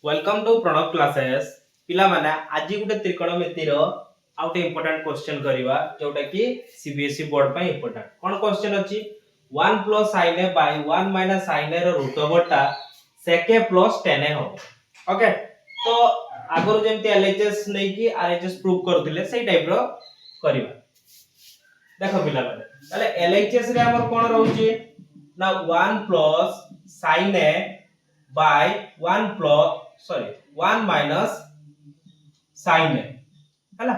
welcome to Pranav classes पिला माने आज गुटे त्रिकोणमिति रो आउट इंपोर्टेंट क्वेश्चन करिवा जोटा कि सीबीएसई बोर्ड पे इंपोर्टेंट कोन क्वेश्चन अछि 1 + sin a / 1 - sin a रो रूट ओवर टा sec a + tan a हो ओके तो आगरो जेमति एलएचएस नै कि आरएचएस प्रूव करथिले सेही टाइप रो करिवा देखो पिला माने ताले एलएचएस रे हमर कोन रहउची ना 1 + sin a / 1 - sin a हला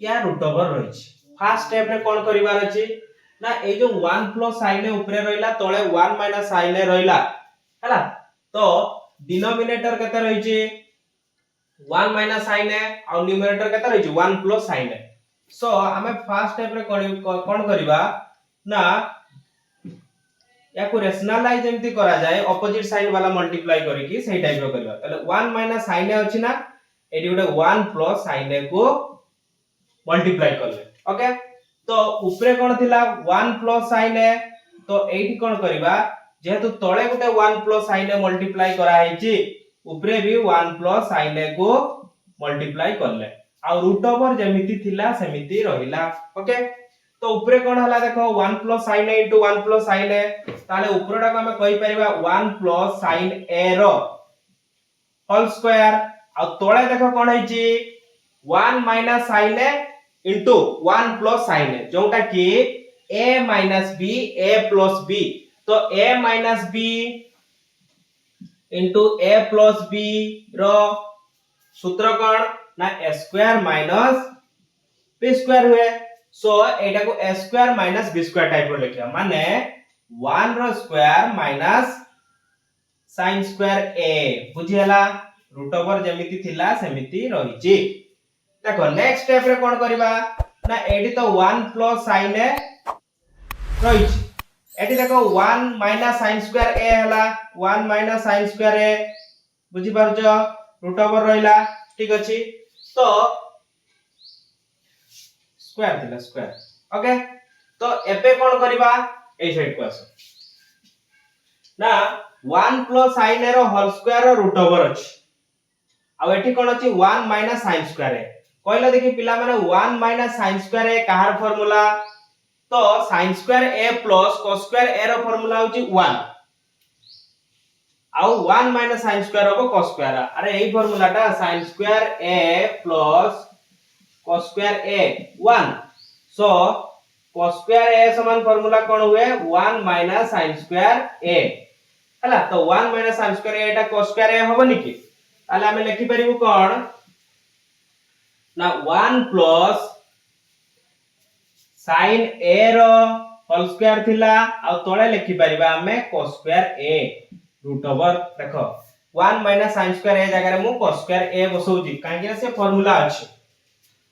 या रूट ओवर रहिछि फर्स्ट स्टेप रे कोन करिवार अछि ना ए जो 1 + sin a ऊपरे रहिला तळे 1 - sin a रहिला हला तो डिनोमिनेटर केते रहिछि 1 - sin a और न्यूमरेटर केते रहिछि 1 + sin a सो हमें फर्स्ट स्टेप रे कोन करिवा ना या को रेशनलाइज जेमति करा जाय ऑपोजिट साइड वाला मल्टीप्लाई करिकि सही टाइप रो करबा तले 1 - sin a अछि ना एडी उडे 1 + sin a को मल्टीप्लाई करले ओके तो ऊपरे कोन थिला 1 + sin a तो एठी कोन करिवा जेहेतु तळे गुटे 1 + sin a मल्टीप्लाई करा हैछि ऊपरे भी 1 + sin a को मल्टीप्लाई करले आ रूट ओवर जेमिति थिला सेमिति रहिला ओके तो ऊपरे कोन हला देखो 1 + sin a * 1 + sin a ताले ऊपरटा को हम कहि परिबा 1 + sin a रो होल स्क्वायर आ तळे देखो कोन हैछि 1 - sin a * 1 + sin a जोटा कि a - b a + b तो a - b * a + b रो सूत्र कोन ना a² - b² हुए सो एटा को a² - b² टाइप रो लिखिया माने 1 रो square minus sin square a बुझियला रूट ओवर जेमिति थिला सेमिति रहिछि देखो नेक्स्ट स्टेप रे कोन करबा ना एडी तो 1 + sin a रहिछि एडी देखो 1 - sin स्क्वायर a हला 1 - sin स्क्वायर a बुझि परजो रूट ओवर रहिला ठीक अछि तो स्क्वायर थिला स्क्वायर ओके तो एबे कोन करबा ए साइड को आसो ना 1 + sin a रो होल स्क्वायर रो रूट ओवर अछि आ एठी कोन अछि 1 - sin स्क्वायर a कहले देखि पिला माने 1 - sin स्क्वायर a कहार फार्मूला तो sin square a + cos square a रो फार्मूला होछि 1 आ 1 - sin स्क्वायर हो cos स्क्वायर अरे एही फार्मूलाटा sin square a + cos square a 1 so cos square a समान फार्मूला कोन हुए 1 - sin स्क्वायर a हला तो 1 - sin square a Etah cos square a होबो निकि ताले हम लिखि परिबु कोन ना 1 + sin a रो होल स्क्वायर थिला आ तळे लिखि परिबा हमें cos square a root over देखो 1 - sin स्क्वायर a जगह रे मु cos स्क्वायर a बसौजी काहे कि से फार्मूला अछि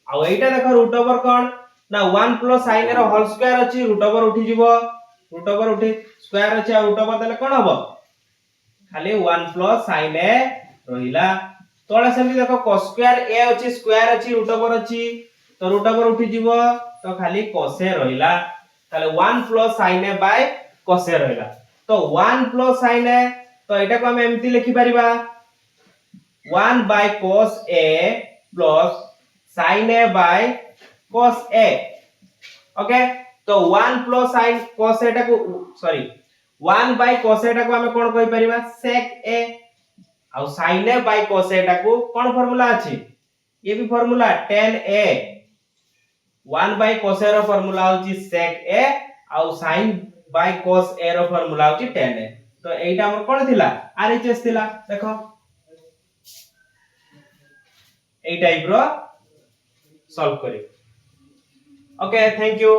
आ एटा देखो रूट ओवर कोन ना 1 + sin a रो होल स्क्वायर अछि रूट ओवर उठी जिवो रूट ओवर उठी स्क्वायर अछि आ रूट ओवर देले कोन हबो खाली 1 + sin a रहिला तळे सेमि देखो cos स्क्वायर a अछि स्क्वायर अछि रूट ओवर अछि तो रूट ओवर उठी जिवो तो खाली cos a रहिला ताले 1 + sin a / cos a रहिला तो 1 + sin a तो एटा को हम एम्ति लिखि परिबा 1 / cos a + sin a / cos a okay तो 1 + sin cos a टा को सॉरी 1 / cos a टा को हम कोन कहि परिबा sec a आ sin a / cos a टा को कोन फार्मूला अछि ये भी formula tan a 1 / cos a रो फार्मूला होछि sec a आ sin / cos a रो फार्मूला होछि tan a तो एटा हमर कोन थिला आरएचएस थिला देखो ए टाइप रो सॉल्व करी ओके थैंक यू